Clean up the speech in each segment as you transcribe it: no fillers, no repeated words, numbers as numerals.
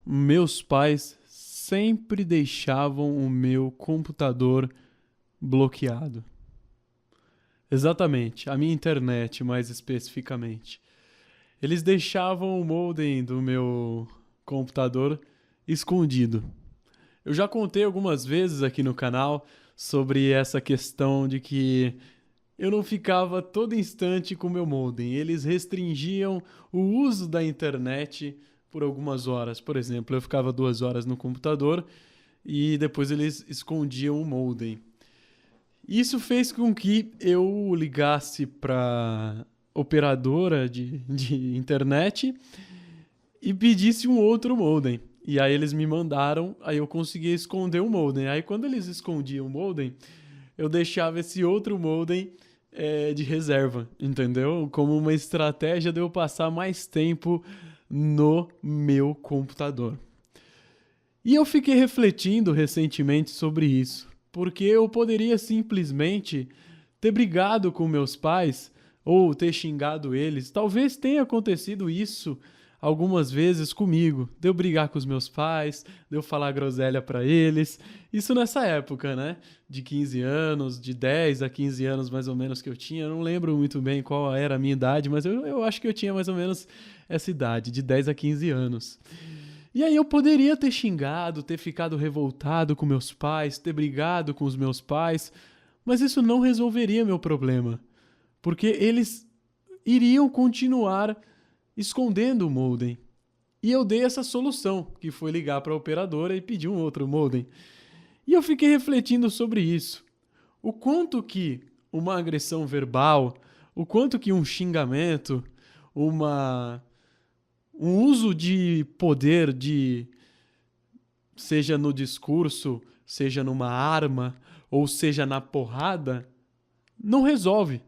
Meus pais sempre deixavam o meu computador bloqueado. Exatamente, a minha internet, mais especificamente. Eles deixavam o modem do meu computador escondido. Eu já contei algumas vezes aqui no canal sobre essa questão de que eu não ficava todo instante com o meu modem. Eles restringiam o uso da internet por algumas horas. Por exemplo, eu ficava 2 horas no computador e depois eles escondiam o modem. Isso fez com que eu ligasse para operadora de internet e pedisse um outro modem. E aí eles me mandaram, aí eu conseguia esconder o modem. Aí quando eles escondiam o modem, eu deixava esse outro modem de reserva, entendeu? Como uma estratégia de eu passar mais tempo no meu computador. E eu fiquei refletindo recentemente sobre isso, porque eu poderia simplesmente ter brigado com meus pais ou ter xingado eles. Talvez tenha acontecido isso algumas vezes comigo, de eu brigar com os meus pais, de eu falar groselha pra eles. Isso nessa época, né? De 15 anos, de 10 a 15 anos mais ou menos que eu tinha. Eu não lembro muito bem qual era a minha idade, mas eu acho que eu tinha mais ou menos essa idade, de 10 a 15 anos. E aí eu poderia ter xingado, ter ficado revoltado com meus pais, ter brigado com os meus pais, mas isso não resolveria meu problema, porque eles iriam continuar escondendo o modem. E eu dei essa solução, que foi ligar para a operadora e pedir um outro modem. E eu fiquei refletindo sobre isso. O quanto que uma agressão verbal, o quanto que um xingamento, uma um uso de poder de seja no discurso, seja numa arma ou seja na porrada, não resolve,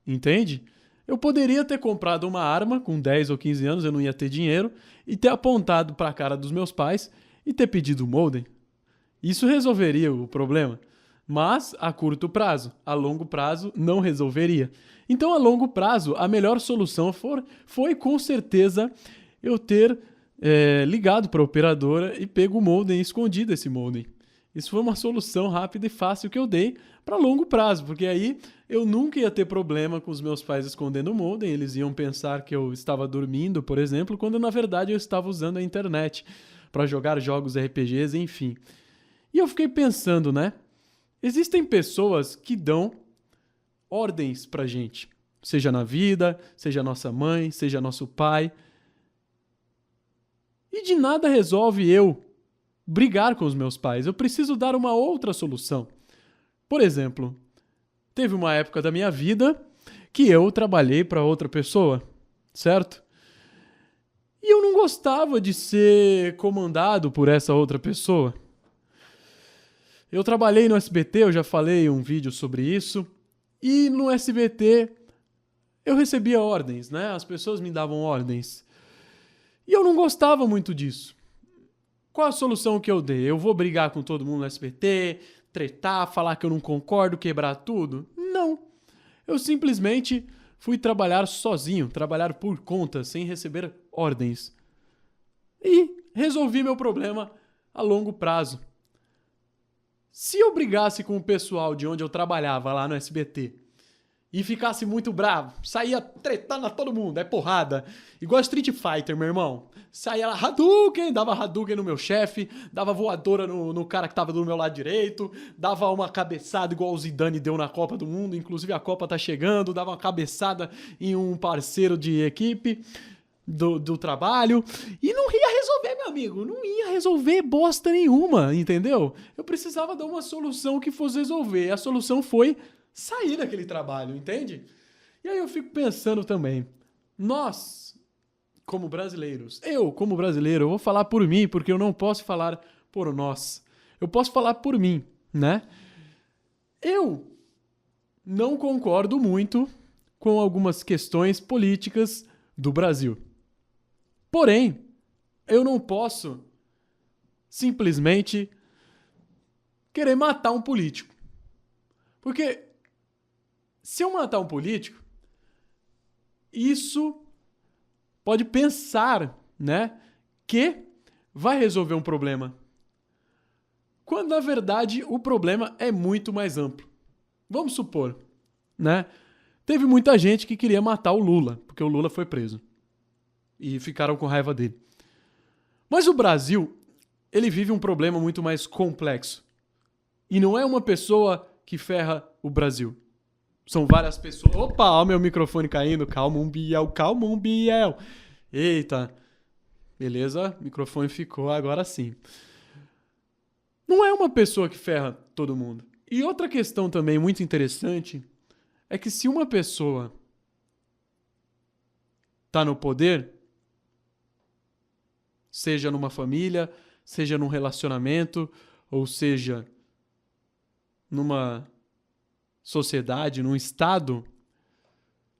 entende? Eu poderia ter comprado uma arma com 10 ou 15 anos, eu não ia ter dinheiro, e ter apontado para a cara dos meus pais e ter pedido o modem. Isso resolveria o problema, mas a curto prazo, a longo prazo não resolveria. Então, a longo prazo, a melhor solução foi com certeza eu ter ligado para a operadora e pego o modem e escondido esse modem. Isso foi uma solução rápida e fácil que eu dei para longo prazo, porque aí eu nunca ia ter problema com os meus pais escondendo o modem, eles iam pensar que eu estava dormindo, por exemplo, quando na verdade eu estava usando a internet para jogar jogos RPGs, enfim. E eu fiquei pensando, né? Existem pessoas que dão ordens pra gente, seja na vida, seja nossa mãe, seja nosso pai. E de nada resolve eu brigar com os meus pais. Eu preciso dar uma outra solução. Por exemplo, teve uma época da minha vida que eu trabalhei para outra pessoa, certo? E eu não gostava de ser comandado por essa outra pessoa. Eu trabalhei no SBT, eu já falei um vídeo sobre isso, e no SBT eu recebia ordens, né? As pessoas me davam ordens. E eu não gostava muito disso. Qual a solução que eu dei? Eu vou brigar com todo mundo no SBT, tretar, falar que eu não concordo, quebrar tudo? Não. Eu simplesmente fui trabalhar sozinho, trabalhar por conta, sem receber ordens. E resolvi meu problema a longo prazo. Se eu brigasse com o pessoal de onde eu trabalhava lá no SBT e ficasse muito bravo, saía tretando a todo mundo, é porrada. Igual Street Fighter, meu irmão. Saía lá, Hadouken, dava Hadouken no meu chefe, dava voadora no cara que tava do meu lado direito, dava uma cabeçada igual o Zidane deu na Copa do Mundo, inclusive a Copa tá chegando, dava uma cabeçada em um parceiro de equipe do trabalho, e não ia resolver, meu amigo, não ia resolver bosta nenhuma, entendeu? Eu precisava dar uma solução que fosse resolver, e a solução foi sair daquele trabalho, entende? E aí eu fico pensando também, nós, como brasileiros, eu, como brasileiro, eu vou falar por mim, porque eu não posso falar por nós. Eu posso falar por mim, né? Eu não concordo muito com algumas questões políticas do Brasil. Porém, eu não posso simplesmente querer matar um político. Porque se eu matar um político, isso pode pensar, né, que vai resolver um problema. Quando, na verdade, o problema é muito mais amplo. Vamos supor, né? Teve muita gente que queria matar o Lula, porque o Lula foi preso. E ficaram com raiva dele. Mas o Brasil, ele vive um problema muito mais complexo. E não é uma pessoa que ferra o Brasil. São várias pessoas. Opa, ó meu microfone caindo. Calma, Biel, calma, Biel. Eita. Beleza, o microfone ficou, agora sim. Não é uma pessoa que ferra todo mundo. E outra questão também muito interessante é que se uma pessoa tá no poder, seja numa família, seja num relacionamento, ou seja, numa sociedade, num estado,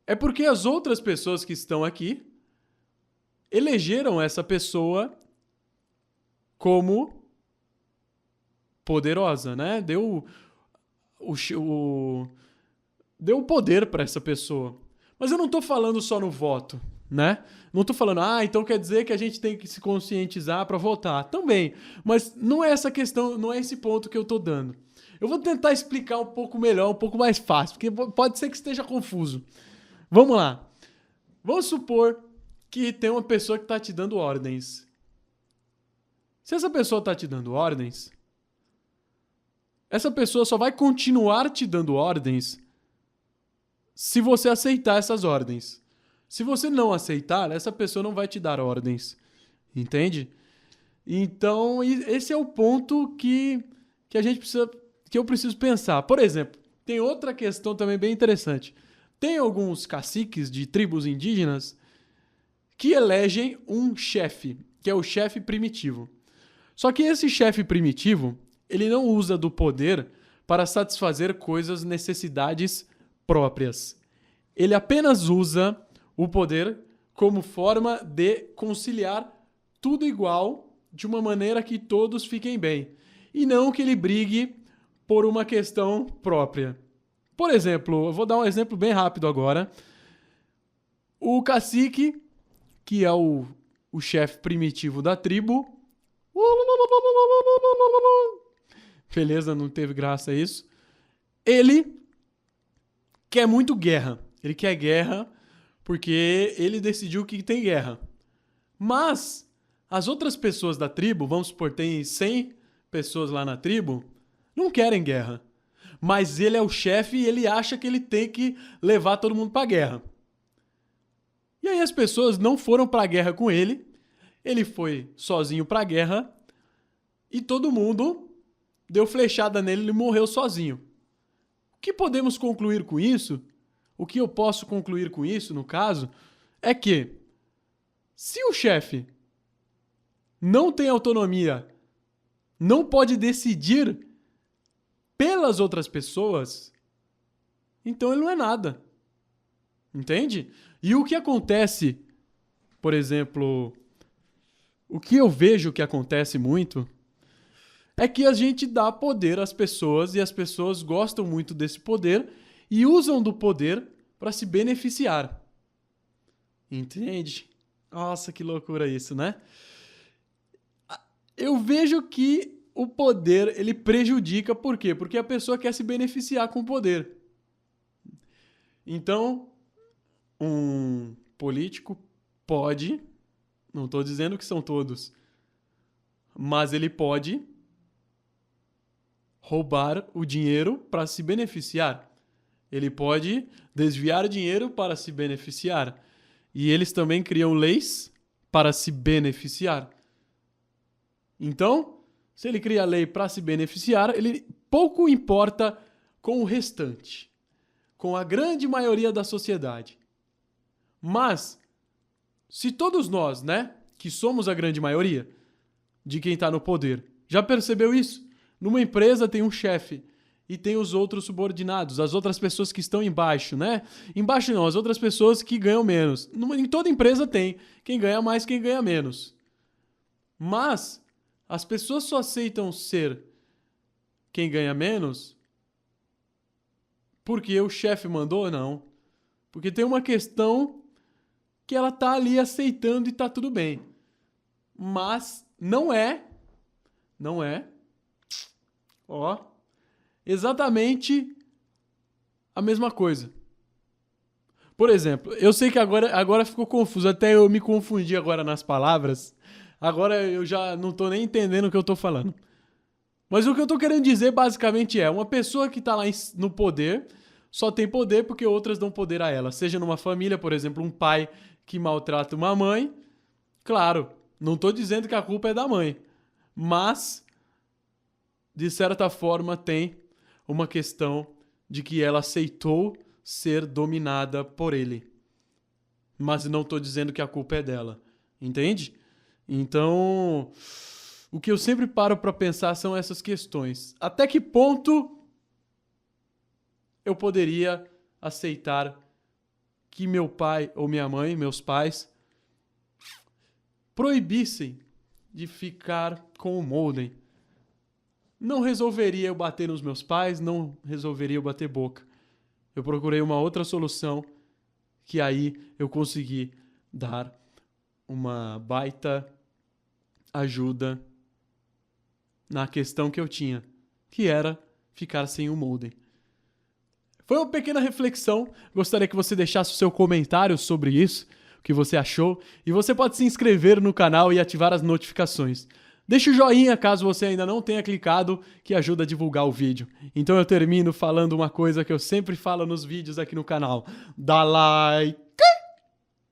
é porque as outras pessoas que estão aqui elegeram essa pessoa como poderosa, né? Deu o poder para essa pessoa. Mas eu não tô falando só no voto, né? Não tô falando, então quer dizer que a gente tem que se conscientizar para votar. Também, mas não é essa questão, não é esse ponto que eu tô dando. Eu vou tentar explicar um pouco melhor, um pouco mais fácil, porque pode ser que esteja confuso. Vamos lá. Vamos supor que tem uma pessoa que tá te dando ordens. Se essa pessoa tá te dando ordens, essa pessoa só vai continuar te dando ordens se você aceitar essas ordens. Se você não aceitar, essa pessoa não vai te dar ordens. Entende? Então, esse é o ponto que a gente precisa, que eu preciso pensar. Por exemplo, tem outra questão também bem interessante. Tem alguns caciques de tribos indígenas que elegem um chefe, que é o chefe primitivo. Só que esse chefe primitivo, ele não usa do poder para satisfazer necessidades próprias. Ele apenas usa o poder como forma de conciliar tudo igual, de uma maneira que todos fiquem bem. E não que ele brigue por uma questão própria. Por exemplo, eu vou dar um exemplo bem rápido agora. O cacique, que é o chefe primitivo da tribo. Beleza, não teve graça isso. Ele quer muito guerra. Ele quer guerra porque ele decidiu que tem guerra. Mas as outras pessoas da tribo, vamos supor, tem 100 pessoas lá na tribo, não querem guerra. Mas ele é o chefe e ele acha que ele tem que levar todo mundo pra guerra. E aí as pessoas não foram pra guerra com ele. Ele foi sozinho pra guerra. E todo mundo deu flechada nele e ele morreu sozinho. O que podemos concluir com isso? O que eu posso concluir com isso, no caso, é que se o chefe não tem autonomia, não pode decidir pelas outras pessoas, então ele não é nada. Entende? E o que acontece, por exemplo, o que eu vejo que acontece muito é que a gente dá poder às pessoas e as pessoas gostam muito desse poder e usam do poder para se beneficiar. Entende? Nossa, que loucura isso, né? Eu vejo que o poder, ele prejudica, por quê? Porque a pessoa quer se beneficiar com o poder. Então, um político pode, não estou dizendo que são todos, mas ele pode roubar o dinheiro para se beneficiar. Ele pode desviar dinheiro para se beneficiar. E eles também criam leis para se beneficiar. Então, se ele cria lei para se beneficiar, ele pouco importa com o restante, com a grande maioria da sociedade. Mas, se todos nós, né, que somos a grande maioria de quem está no poder, já percebeu isso? Numa empresa tem um chefe e tem os outros subordinados, as outras pessoas que estão embaixo, né? Embaixo não, as outras pessoas que ganham menos. Em toda empresa tem quem ganha mais, quem ganha menos. Mas as pessoas só aceitam ser quem ganha menos porque o chefe mandou? Não. Porque tem uma questão que ela tá ali aceitando e tá tudo bem. Mas não é, ó, exatamente a mesma coisa. Por exemplo, eu sei que agora ficou confuso, até eu me confundi agora nas palavras. Agora eu já não tô nem entendendo o que eu tô falando. Mas o que eu tô querendo dizer basicamente é, uma pessoa que tá lá no poder só tem poder porque outras dão poder a ela. Seja numa família, por exemplo, um pai que maltrata uma mãe. Claro, não tô dizendo que a culpa é da mãe. Mas, de certa forma, tem uma questão de que ela aceitou ser dominada por ele. Mas não tô dizendo que a culpa é dela. Entende? Então, o que eu sempre paro para pensar são essas questões. Até que ponto eu poderia aceitar que meu pai ou minha mãe, meus pais, proibissem de ficar com o Molden? Não resolveria eu bater nos meus pais, não resolveria eu bater boca. Eu procurei uma outra solução que aí eu consegui dar uma baita ajuda na questão que eu tinha, que era ficar sem o Molden. Foi uma pequena reflexão, gostaria que você deixasse o seu comentário sobre isso, o que você achou, e você pode se inscrever no canal e ativar as notificações. Deixe o joinha caso você ainda não tenha clicado, que ajuda a divulgar o vídeo. Então eu termino falando uma coisa que eu sempre falo nos vídeos aqui no canal. Dá like!